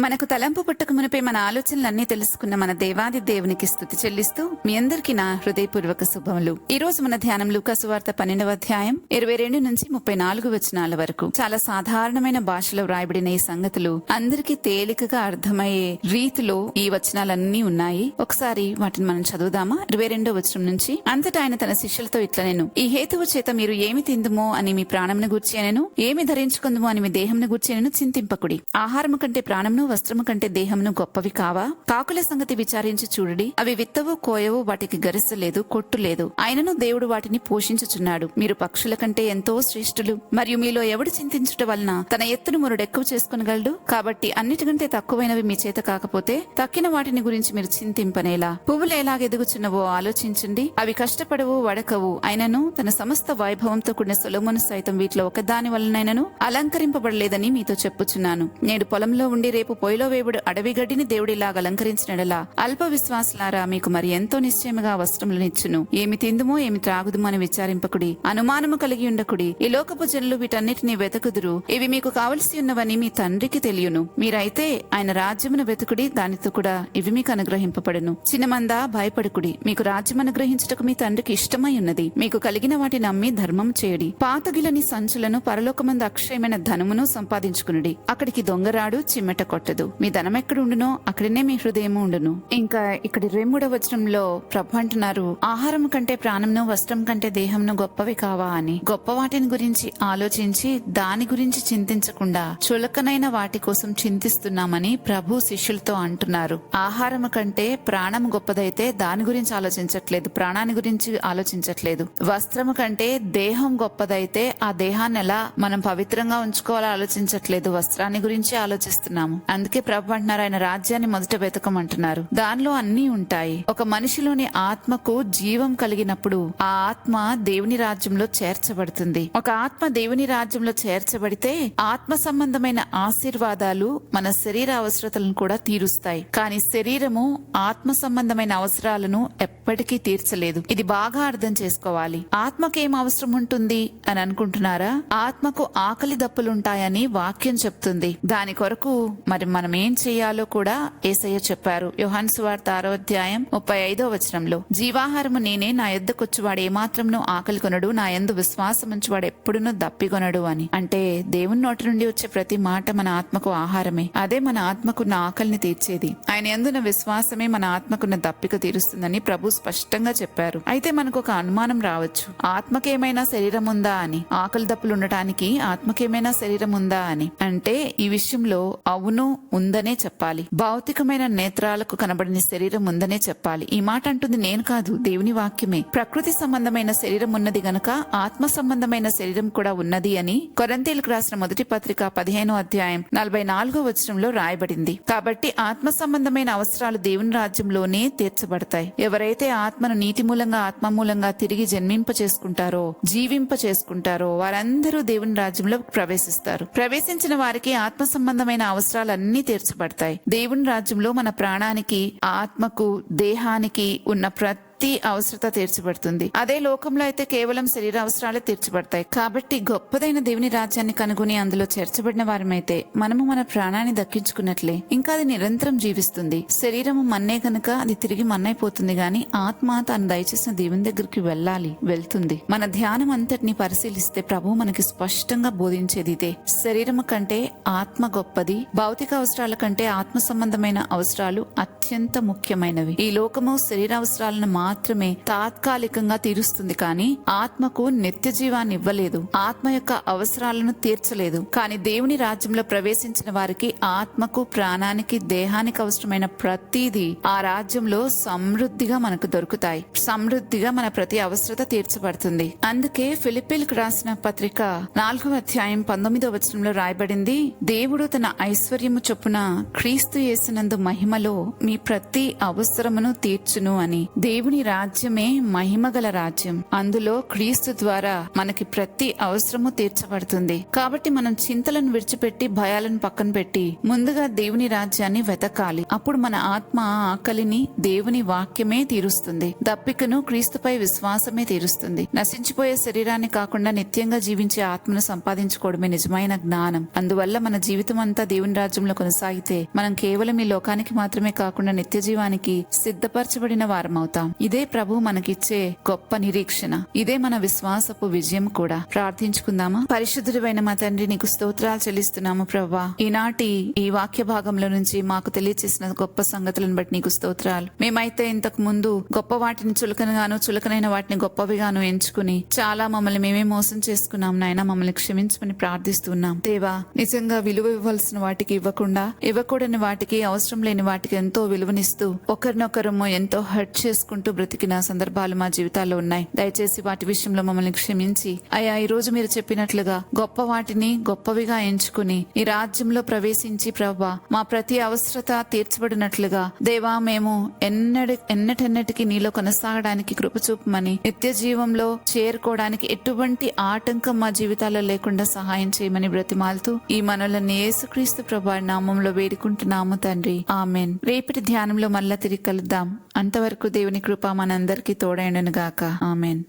మనకు తలంపు పుట్టక మునిపే మన ఆలోచనలన్నీ తెలుసుకున్న మన దేవాది దేవునికి స్తుతి చెల్లిస్తూ మీ అందరికీ నా హృదయపూర్వక శుభములు. ఈ రోజు మన ధ్యానం లూకా సువార్త 12వ అధ్యాయం 22 నుంచి 34 వచనాల వరకు. చాలా సాధారణమైన భాషలో వ్రాయబడిన ఈ సంగతులు అందరికీ తేలికగా అర్థమయ్యే రీతిలో ఈ వచనాలన్నీ ఉన్నాయి. ఒకసారి వాటిని మనం చదువుదామా? 22వ వచనం నుంచి, అంతటా ఆయన తన శిష్యులతో ఇట్లా నేను ఈ హేతువు చేత మీరు ఏమి తిందుమో అని మీ ప్రాణమును గూర్చి అనెను, ఏమి ధరించుకుందుమో అని మీ దేహమును గూర్చి అనెను చింతింపకుడి. ఆహారము కంటే ప్రాణమును, వస్త్రము కంటే దేహమును గొప్పవి కావా? కాకుల సంగతి విచారించి చూడుడి, అవి విత్తవు కోయవు, వాటికి గరిసలేదు, కొట్టు లేదు, ఆయనను దేవుడు వాటిని పోషించుచున్నాడు. మీరు పక్షుల కంటే ఎంతో శ్రేష్ఠులు. మరియు మీలో ఎవడు చింతించుట వలన తన ఎత్తును మురుడు ఎక్కువ చేసుకునగలడు? కాబట్టి అన్నిటికంటే తక్కువైనవి మీ చేత కాకపోతే తక్కిన వాటిని గురించి మీరు చింతింపనేలా? పువ్వులు ఎలాగెదుగుచున్నవో ఆలోచించండి. అవి కష్టపడవు, వడకవు. ఆయనను తన సమస్త వైభవంతో కూడిన సొలొమోను సైతం వీటిలో ఒకదాని వలనైనను అలంకరింపబడలేదని మీతో చెప్పుచున్నాను. నేడు పొలంలో ఉండి రేపు పొయ్యిలో వేపుడు అడవి గడ్డిని దేవుడిలాగా అలంకరించినడలా అల్ప విశ్వాసులారా, మీకు మరి ఎంతో నిశ్చయముగా వస్త్రములనిచ్చును. ఏమి తిందుమో ఏమి త్రాగుదుమో అని విచారింపకుడి, అనుమానము కలిగి ఉండకుడి. ఈ లోకపు జనులు వీటన్నిటిని వెతకుదురు, ఇవి మీకు కావలసి ఉన్నవని మీ తండ్రికి తెలియను. మీరైతే ఆయన రాజ్యమును వెతుకుడి, దానితో కూడా ఇవి మీకు అనుగ్రహింపబడును. చిన్నమందా భయపడుకుడి, మీకు రాజ్యం అనుగ్రహించుటకు మీ తండ్రికి ఇష్టమై ఉన్నది. మీకు కలిగిన వాటిని నమ్మి ధర్మం చేయడి. పాతగిలని సంచులను, పరలోకమందు అక్షయమైన ధనమును సంపాదించుకునుడి. అక్కడికి దొంగరాడు చిమ్మెట కొట్టదు. మీ ధనం ఎక్కడ ఉండునో అక్కడనే మీ హృదయము ఉండును. ఇంకా ఇక్కడ 23వ వచనంలో ప్రభు అంటున్నారు, ఆహారం కంటే ప్రాణంను, వస్త్రం కంటే దేహంను గొప్పవి కావా అని. గొప్ప వాటిని గురించి ఆలోచించి దాని గురించి చింతించకుండా చులకనైన వాటి కోసం చింతిస్తున్నామని ప్రభు శిష్యులతో అంటున్నారు. ఆహారం కంటే ప్రాణం గొప్పదైతే దాని గురించి ఆలోచించట్లేదు, ప్రాణాన్ని గురించి ఆలోచించట్లేదు. వస్త్రము కంటే దేహం గొప్పదైతే ఆ దేహాన్ని ఎలా మనం పవిత్రంగా ఉంచుకోవాలో ఆలోచించట్లేదు, వస్త్రాన్ని గురించి ఆలోచిస్తున్నాము. అందుకే ప్రభు అంటున్నారు, ఆయన రాజ్యాన్ని మొదట వెతకమంటున్నారు. దానిలో అన్నీ ఉంటాయి. ఒక మనిషిలోని ఆత్మకు జీవం కలిగినప్పుడు ఆ ఆత్మ దేవుని రాజ్యంలో చేర్చబడుతుంది. ఒక ఆత్మ దేవుని రాజ్యంలో చేర్చబడితే ఆత్మ సంబంధమైన ఆశీర్వాదాలు మన శరీర అవసరతలను కూడా తీరుస్తాయి. కానీ శరీరము ఆత్మ సంబంధమైన అవసరాలను ఎప్పటికీ తీర్చలేదు. ఇది బాగా అర్థం చేసుకోవాలి. ఆత్మకేం అవసరం ఉంటుంది అని అనుకుంటున్నారా? ఆత్మకు ఆకలి దప్పులుంటాయని వాక్యం చెప్తుంది. దాని కొరకు మరి మనం ఏం చెయ్యాలో కూడా యేసయ్య చెప్పారు. యోహాను సువార్త 6వ అధ్యాయం 35వ వచనంలో, జీవాహారము నేనే, నా యొద్దకొచ్చువాడు ఏమాత్రమును ఆకలి కొనడు, నా యందు విశ్వాసముంచువాడు ఎప్పుడునూ దప్పికొనడు అని. అంటే దేవుని నోటి నుండి వచ్చే ప్రతి మాట మన ఆత్మకు ఆహారమే. అదే మన ఆత్మకున్న ఆకలిని తీర్చేది. ఆయన యందున్న విశ్వాసమే మన ఆత్మకున్న దప్పిక తీరుస్తుందని ప్రభు స్పష్టంగా చెప్పారు. అయితే మనకు ఒక అనుమానం రావచ్చు, ఆత్మకేమైనా శరీరం ఉందా అని. ఆకలి దప్పులు ఉండటానికి ఆత్మకేమైనా శరీరం ఉందా అని. అంటే ఈ విషయంలో అవును, ఉందనే చెప్పాలి. భౌతికమైన నేత్రాలకు కనబడిన శరీరం ఉందనే చెప్పాలి. ఈ మాట అంటుంది నేను కాదు, దేవుని వాక్యమే. ప్రకృతి సంబంధమైన శరీరం ఉన్నది గనక ఆత్మ సంబంధమైన శరీరం కూడా ఉన్నది అని కొరింథీయులకు రాసిన మొదటి పత్రిక 15వ అధ్యాయం 44వ వచనంలో రాయబడింది. కాబట్టి ఆత్మ సంబంధమైన అవసరాలు దేవుని రాజ్యంలోనే తీర్చబడతాయి. ఎవరైతే ఆత్మను నీతి మూలంగా, ఆత్మ మూలంగా తిరిగి జన్మింప చేసుకుంటారో, జీవింప చేసుకుంటారో వారందరూ దేవుని రాజ్యంలో ప్రవేశిస్తారు. ప్రవేశించిన వారికి ఆత్మ సంబంధమైన అవసరాలన్నీ తీర్చబడతాయి. దేవుని రాజ్యంలో మన ప్రాణానికి, ఆత్మకు, దేహానికి ఉన్న ప్రతి అవసరత తీర్చబడుతుంది. అదే లోకంలో అయితే కేవలం శరీర అవసరాలే తీర్చబడతాయి. కాబట్టి గొప్పదైన దేవుని రాజ్యాన్ని కనుగొని అందులో చేర్చబడిన వారమైతే మనము మన ప్రాణాన్ని దక్కించుకున్నట్లే. ఇంకా అది నిరంతరం జీవిస్తుంది. శరీరము మన్నే కనుక అది తిరిగి మన్నైపోతుంది, గాని ఆత్మ తాను దయచేసిన దేవుని దగ్గరికి వెళ్తుంది. మన ధ్యానం అంతటిని పరిశీలిస్తే ప్రభు మనకి స్పష్టంగా బోధించేది ఇదే. శరీరము కంటే ఆత్మ గొప్పది. భౌతిక అవసరాల కంటే ఆత్మ సంబంధమైన అవసరాలు అత్యంత ముఖ్యమైనవి. ఈ లోకము శరీర అవసరాలను మాత్రమే తాత్కాలికంగా తీరుస్తుంది, కానీ ఆత్మకు నిత్య జీవాన్ని ఇవ్వలేదు. ఆత్మ యొక్క అవసరాలను తీర్చలేదు. కానీ దేవుని రాజ్యంలో ప్రవేశించిన వారికి ఆత్మకు, ప్రాణానికి, దేహానికి అవసరమైన ప్రతిదీ ఆ రాజ్యంలో సమృద్ధిగా మనకు దొరుకుతాయి. సమృద్ధిగా మన ప్రతి అవసరత తీర్చబడుతుంది. అందుకే ఫిలిప్పీలకు రాసిన పత్రిక 4వ అధ్యాయం 19వ వచనంలో రాయబడింది, దేవుడు తన ఐశ్వర్యము చొప్పున క్రీస్తు యేసునందు మహిమలో మీ ప్రతి అవసరమును తీర్చును అని. దేవుని రాజ్యమే మహిమగల రాజ్యం. అందులో క్రీస్తు ద్వారా మనకి ప్రతి అవసరము తీర్చబడుతుంది. కాబట్టి మనం చింతలను విడిచిపెట్టి భయాలను పక్కన పెట్టి ముందుగా దేవుని రాజ్యాన్ని వెతకాలి. అప్పుడు మన ఆత్మ ఆకలిని దేవుని వాక్యమే తీరుస్తుంది. దప్పికను క్రీస్తుపై విశ్వాసమే తీరుస్తుంది. నశించిపోయే శరీరాన్ని కాకుండా నిత్యంగా జీవించే ఆత్మను సంపాదించుకోవడమే నిజమైన జ్ఞానం. అందువల్ల మన జీవితం అంతా దేవుని రాజ్యంలో కొనసాగితే మనం కేవలం ఈ లోకానికి మాత్రమే కాకుండా నిత్య జీవానికి సిద్ధపరచబడిన వారమవుతాం. ఇదే ప్రభు మనకిచ్చే గొప్ప నిరీక్షణ. ఇదే మన విశ్వాసపు విజయం కూడా. ప్రార్థించుకుందామా? పరిశుద్ధుడైన మా తండ్రి, నీకు స్తోత్రాలు చెల్లిస్తున్నాము ప్రభువా. ఈనాటి ఈ వాక్య భాగంలో నుంచి మాకు తెలియచేసిన గొప్ప సంగతులను బట్టి నీకు స్తోత్రాలు. మేమైతే ఇంతకు ముందు గొప్ప వాటిని చులకనగాను, చులకనైన వాటిని గొప్పవిగాను ఎంచుకుని చాలా మమ్మల్ని మేమే మోసం చేసుకున్నాం. నాయన, మమ్మల్ని క్షమించమని ప్రార్థిస్తున్నాం. దేవా, నిజంగా విలువ ఇవ్వాల్సిన వాటికి ఇవ్వకుండా, ఇవ్వకూడని వాటికి, అవసరం లేని వాటికి ఎంతో విలువనిస్తూ ఒకరినొకరము ఎంతో హర్ట్ చేసుకుంటూ బ్రతికిన సందర్భాలు మా జీవితాల్లో ఉన్నాయి. దయచేసి వాటి విషయంలో మమ్మల్ని క్షమించి అయ్యా, ఈ రోజు మీరు చెప్పినట్లుగా గొప్ప వాటిని గొప్పవిగా ఎంచుకుని ఈ రాజ్యంలో ప్రవేశించి ప్రభా మా ప్రతి అవసరత తీర్చబడినట్లుగా దేవా మేము ఎన్నటెన్నటికి నీలో కొనసాగడానికి కృప చూపమని, నిత్య జీవంలో చేరుకోవడానికి ఎటువంటి ఆటంకం మా జీవితాల్లో లేకుండా సహాయం చేయమని బ్రతిమాలుతూ ఈ మనలను యేసుక్రీస్తు ప్రభా నామంలో వేడుకుంటున్నాము తండ్రి. ఆమెన్. రేపటి ధ్యానంలో మళ్ళా తిరిగి కలుద్దాం. అంతవరకు దేవుని కృప మనందరికీ తోడైండును గాక. ఆమెన్.